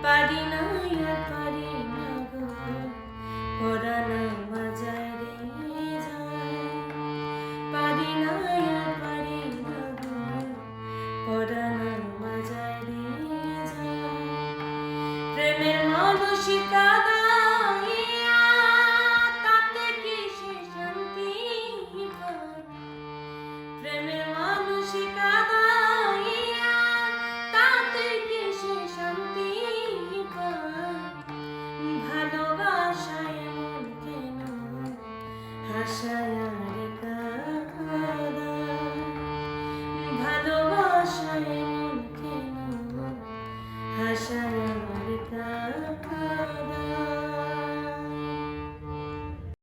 পারি না আর পারি না গো পরানো বাজায় রে যায় পারি না আর পারি না গো পরানো বাজায় রে যায় প্রেমের মানসিকা দাইয়া তাতে কি সে শান্তি পায় প্রেমের মানসিকা দাইয়া তাতে কি সে শান্তি পায় ভালোবাসায় মন কেন হাসায় আর কাঁদায় ভালোবাসায় মন কেন হাসায় আর কাঁদায়